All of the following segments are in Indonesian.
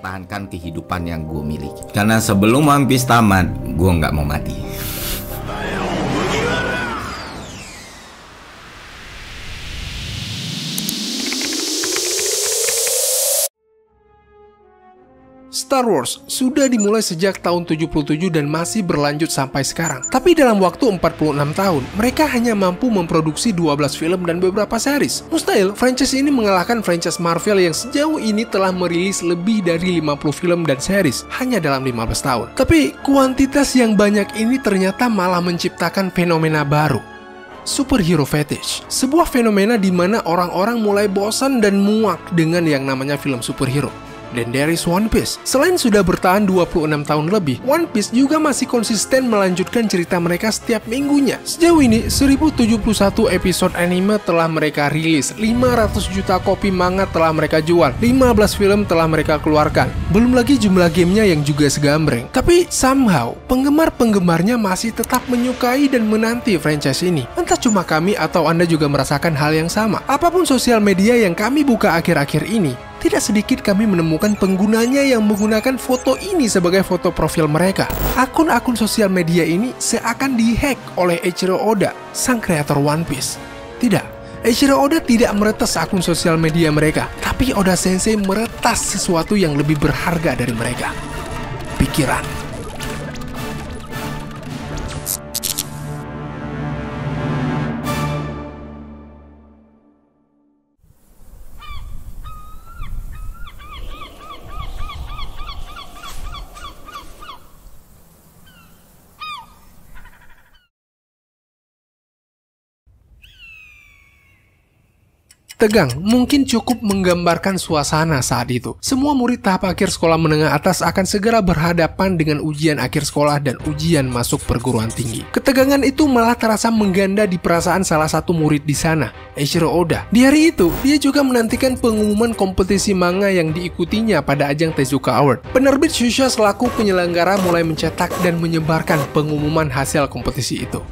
mempertahankan kehidupan yang gue miliki. Karena sebelum One Piece tamat, gue nggak mau mati. Star Wars sudah dimulai sejak tahun 77 dan masih berlanjut sampai sekarang. Tapi dalam waktu 46 tahun, mereka hanya mampu memproduksi 12 film dan beberapa series. Mustahil, franchise ini mengalahkan franchise Marvel yang sejauh ini telah merilis lebih dari 50 film dan series hanya dalam 15 tahun. Tapi kuantitas yang banyak ini ternyata malah menciptakan fenomena baru. Superhero fetish, sebuah fenomena di mana orang-orang mulai bosan dan muak dengan yang namanya film superhero. Dan there is One Piece. Selain sudah bertahan 26 tahun lebih, One Piece juga masih konsisten melanjutkan cerita mereka setiap minggunya. Sejauh ini, 1071 episode anime telah mereka rilis, 500 juta kopi manga telah mereka jual, 15 film telah mereka keluarkan. Belum lagi jumlah gamenya yang juga segambreng. Tapi somehow, penggemar-penggemarnya masih tetap menyukai dan menanti franchise ini. Entah cuma kami atau Anda juga merasakan hal yang sama. Apapun sosial media yang kami buka akhir-akhir ini, tidak sedikit kami menemukan penggunanya yang menggunakan foto ini sebagai foto profil mereka. Akun-akun sosial media ini seakan dihack oleh Eiichiro Oda, sang kreator One Piece. Tidak, Eiichiro Oda tidak meretas akun sosial media mereka, tapi Oda Sensei meretas sesuatu yang lebih berharga dari mereka. Pikiran. Tegang mungkin cukup menggambarkan suasana saat itu. Semua murid tahap akhir sekolah menengah atas akan segera berhadapan dengan ujian akhir sekolah dan ujian masuk perguruan tinggi. Ketegangan itu malah terasa mengganda di perasaan salah satu murid di sana, Eiichiro Oda. Di hari itu, dia juga menantikan pengumuman kompetisi manga yang diikutinya pada ajang Tezuka Award. Penerbit Shueisha selaku penyelenggara mulai mencetak dan menyebarkan pengumuman hasil kompetisi itu.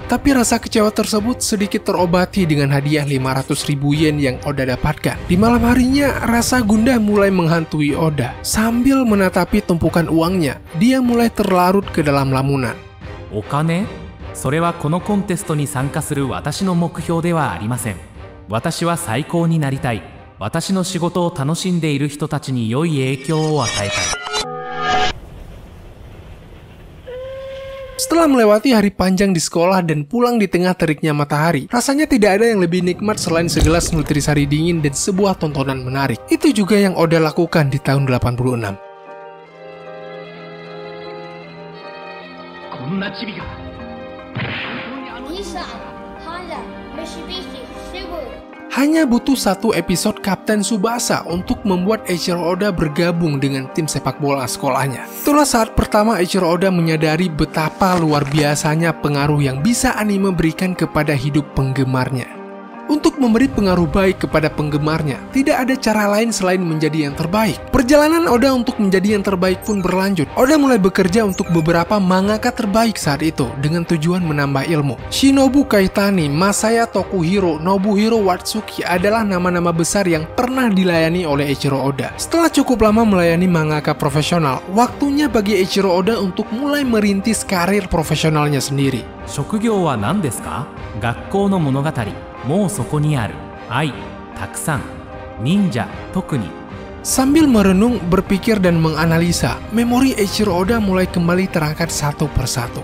Tapi rasa kecewa tersebut sedikit terobati dengan hadiah 500.000 yen yang Oda dapatkan. Di malam harinya, rasa gundah mulai menghantui Oda. Sambil menatapi tumpukan uangnya, dia mulai terlarut ke dalam lamunan. Okane? それはこのコンテストに参加する私の目標ではありません。私は最高になりたい。私の仕事を楽しんでいる人たちに良い影響を与えたい。Setelah melewati hari panjang di sekolah dan pulang di tengah teriknya matahari, rasanya tidak ada yang lebih nikmat selain segelas nutrisari dingin dan sebuah tontonan menarik. Itu juga yang Oda lakukan di tahun 86. Hanya butuh satu episode Kapten Tsubasa untuk membuat Eiichiro Oda bergabung dengan tim sepak bola sekolahnya. Itulah saat pertama Eiichiro Oda menyadari betapa luar biasanya pengaruh yang bisa anime berikan kepada hidup penggemarnya. Untuk memberi pengaruh baik kepada penggemarnya, tidak ada cara lain selain menjadi yang terbaik. Perjalanan Oda untuk menjadi yang terbaik pun berlanjut. Oda mulai bekerja untuk beberapa mangaka terbaik saat itu dengan tujuan menambah ilmu. Shinobu Kaitani, Masaya Tokuhiro, Nobuhiro Watsuki adalah nama-nama besar yang pernah dilayani oleh Eiichiro Oda. Setelah cukup lama melayani mangaka profesional, waktunya bagi Eiichiro Oda untuk mulai merintis karir profesionalnya sendiri. 職業は何ですか? 学校の物語。もうそこにある。愛、たくさん。忍者、特に。 Sambil merenung, berpikir dan menganalisa, memori Eiichiro Oda mulai kembali terangkat satu persatu.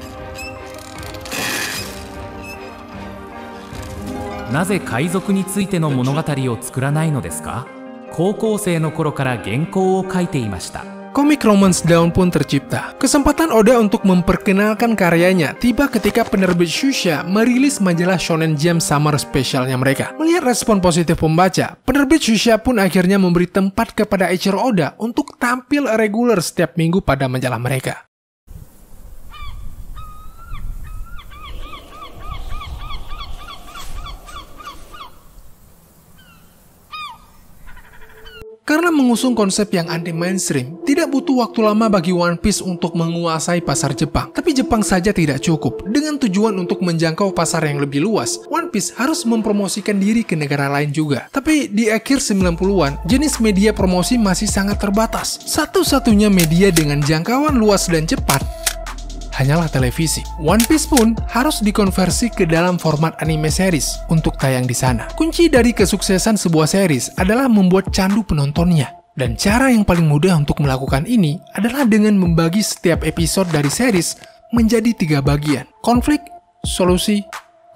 なぜ海賊についての物語を作らないのですか? 高校生の頃から原稿を書いていました。 Komik Romance Dawn pun tercipta. Kesempatan Oda untuk memperkenalkan karyanya tiba ketika penerbit Shueisha merilis majalah Shonen Jump Summer Specialnya mereka. Melihat respon positif pembaca, penerbit Shueisha pun akhirnya memberi tempat kepada Eiichiro Oda untuk tampil reguler setiap minggu pada majalah mereka. Karena mengusung konsep yang anti-mainstream, tidak butuh waktu lama bagi One Piece untuk menguasai pasar Jepang. Tapi Jepang saja tidak cukup. Dengan tujuan untuk menjangkau pasar yang lebih luas, One Piece harus mempromosikan diri ke negara lain juga. Tapi di akhir 90-an, jenis media promosi masih sangat terbatas. Satu-satunya media dengan jangkauan luas dan cepat hanyalah televisi. One Piece pun harus dikonversi ke dalam format anime series untuk tayang di sana. Kunci dari kesuksesan sebuah series adalah membuat candu penontonnya. Dan cara yang paling mudah untuk melakukan ini adalah dengan membagi setiap episode dari series menjadi 3 bagian. Konflik, solusi,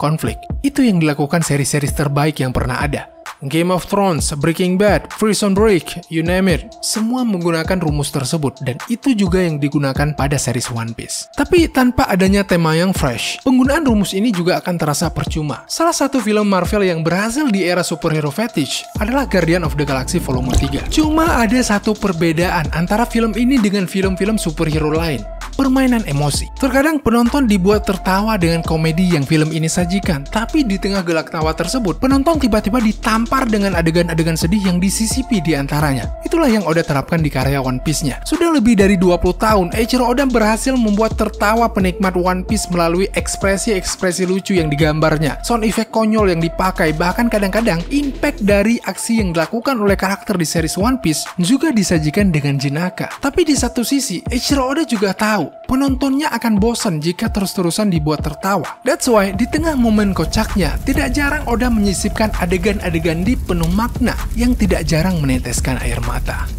konflik. Itu yang dilakukan seri-series terbaik yang pernah ada. Game of Thrones, Breaking Bad, Prison Break, you name it. Semua menggunakan rumus tersebut dan itu juga yang digunakan pada series One Piece. Tapi tanpa adanya tema yang fresh, penggunaan rumus ini juga akan terasa percuma. Salah satu film Marvel yang berhasil di era superhero fetish adalah Guardian of the Galaxy Volume 3. Cuma ada satu perbedaan antara film ini dengan film-film superhero lain. Permainan emosi. Terkadang penonton dibuat tertawa dengan komedi yang film ini sajikan, tapi di tengah gelak tawa tersebut, penonton tiba-tiba ditampar dengan adegan-adegan sedih yang disisipi di antaranya. Itulah yang Oda terapkan di karya One Piece-nya. Sudah lebih dari 20 tahun, Eiichiro Oda berhasil membuat tertawa penikmat One Piece melalui ekspresi-ekspresi lucu yang digambarnya, sound effect konyol yang dipakai, bahkan kadang-kadang impact dari aksi yang dilakukan oleh karakter di series One Piece juga disajikan dengan jenaka. Tapi di satu sisi, Eiichiro Oda juga tahu penontonnya akan bosan jika terus-terusan dibuat tertawa. That's why, di tengah momen kocaknya, tidak jarang Oda menyisipkan adegan-adegan deep penuh makna yang tidak jarang meneteskan air mata.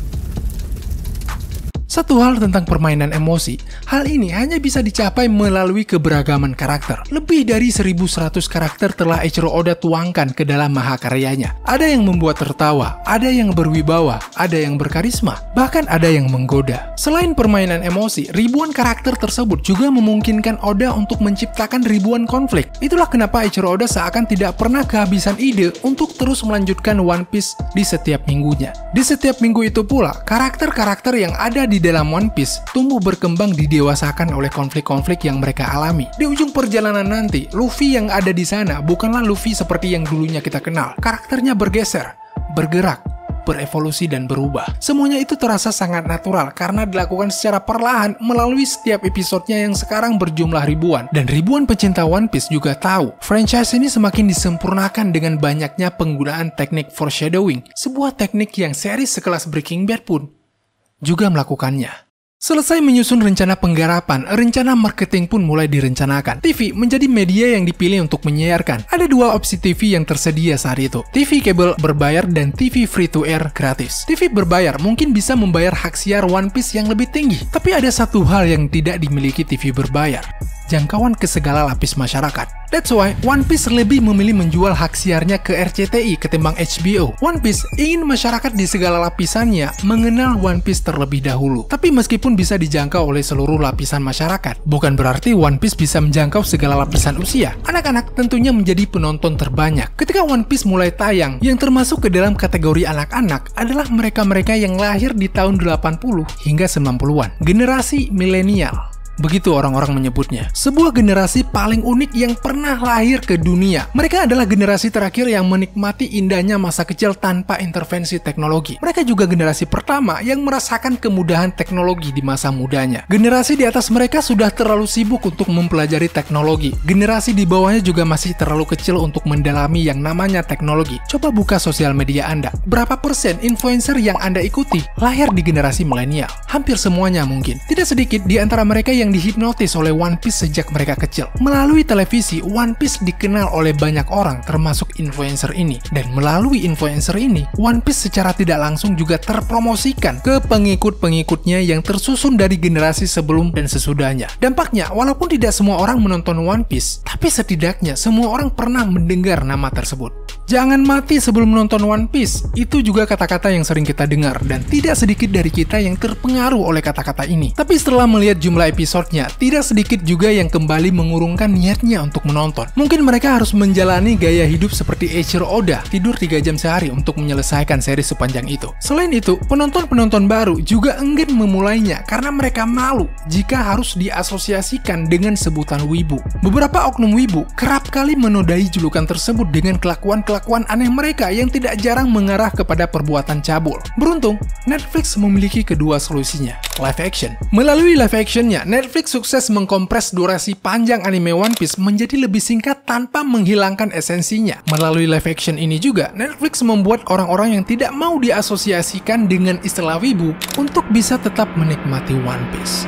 Satu hal tentang permainan emosi, hal ini hanya bisa dicapai melalui keberagaman karakter. Lebih dari 1100 karakter telah Eiichiro Oda tuangkan ke dalam mahakaryanya. Ada yang membuat tertawa, ada yang berwibawa, ada yang berkarisma, bahkan ada yang menggoda. Selain permainan emosi, ribuan karakter tersebut juga memungkinkan Oda untuk menciptakan ribuan konflik. Itulah kenapa Eiichiro Oda seakan tidak pernah kehabisan ide untuk terus melanjutkan One Piece di setiap minggunya. Di setiap minggu itu pula, karakter-karakter yang ada di dalam One Piece tumbuh berkembang didewasakan oleh konflik-konflik yang mereka alami. Di ujung perjalanan nanti, Luffy yang ada di sana bukanlah Luffy seperti yang dulunya kita kenal. Karakternya bergeser, bergerak, berevolusi dan berubah. Semuanya itu terasa sangat natural karena dilakukan secara perlahan melalui setiap episodenya yang sekarang berjumlah ribuan. Dan ribuan pecinta One Piece juga tahu, franchise ini semakin disempurnakan dengan banyaknya penggunaan teknik foreshadowing, sebuah teknik yang series sekelas Breaking Bad pun juga melakukannya. Selesai menyusun rencana penggarapan, rencana marketing pun mulai direncanakan. TV menjadi media yang dipilih untuk menyiarkan. Ada dua opsi TV yang tersedia saat itu. TV kabel berbayar dan TV free-to-air gratis. TV berbayar mungkin bisa membayar hak siar One Piece yang lebih tinggi. Tapi ada satu hal yang tidak dimiliki TV berbayar. Jangkauan ke segala lapis masyarakat. That's why One Piece lebih memilih menjual hak siarnya ke RCTI ketimbang HBO. One Piece ingin masyarakat di segala lapisannya mengenal One Piece terlebih dahulu. Tapi meskipun bisa dijangkau oleh seluruh lapisan masyarakat, bukan berarti One Piece bisa menjangkau segala lapisan usia. Anak-anak tentunya menjadi penonton terbanyak. Ketika One Piece mulai tayang, yang termasuk ke dalam kategori anak-anak adalah mereka-mereka yang lahir di tahun 80 hingga 90-an. Generasi milenial. Begitu orang-orang menyebutnya. Sebuah generasi paling unik yang pernah lahir ke dunia. Mereka adalah generasi terakhir yang menikmati indahnya masa kecil tanpa intervensi teknologi. Mereka juga generasi pertama yang merasakan kemudahan teknologi di masa mudanya. Generasi di atas mereka sudah terlalu sibuk untuk mempelajari teknologi. Generasi di bawahnya juga masih terlalu kecil untuk mendalami yang namanya teknologi. Coba buka sosial media Anda. Berapa persen influencer yang Anda ikuti lahir di generasi milenial? Hampir semuanya mungkin. Tidak sedikit di antara mereka yang dihipnotis oleh One Piece sejak mereka kecil. Melalui televisi, One Piece dikenal oleh banyak orang, termasuk influencer ini. Dan melalui influencer ini, One Piece secara tidak langsung juga terpromosikan ke pengikut-pengikutnya yang tersusun dari generasi sebelum dan sesudahnya. Dampaknya, walaupun tidak semua orang menonton One Piece, tapi setidaknya semua orang pernah mendengar nama tersebut. Jangan mati sebelum menonton One Piece. Itu juga kata-kata yang sering kita dengar, dan tidak sedikit dari kita yang terpengaruh oleh kata-kata ini. Tapi setelah melihat jumlah episodenya, tidak sedikit juga yang kembali mengurungkan niatnya untuk menonton. Mungkin mereka harus menjalani gaya hidup seperti Eiichiro Oda, tidur 3 jam sehari untuk menyelesaikan seri sepanjang itu. Selain itu, penonton-penonton baru juga enggan memulainya karena mereka malu jika harus diasosiasikan dengan sebutan wibu. Beberapa oknum wibu kerap kali menodai julukan tersebut dengan kelakuan kelakuan aneh mereka yang tidak jarang mengarah kepada perbuatan cabul. Beruntung, Netflix memiliki kedua solusinya, live action. Melalui live actionnya, Netflix sukses mengkompres durasi panjang anime One Piece menjadi lebih singkat tanpa menghilangkan esensinya. Melalui live action ini juga, Netflix membuat orang-orang yang tidak mau diasosiasikan dengan istilah wibu untuk bisa tetap menikmati One Piece.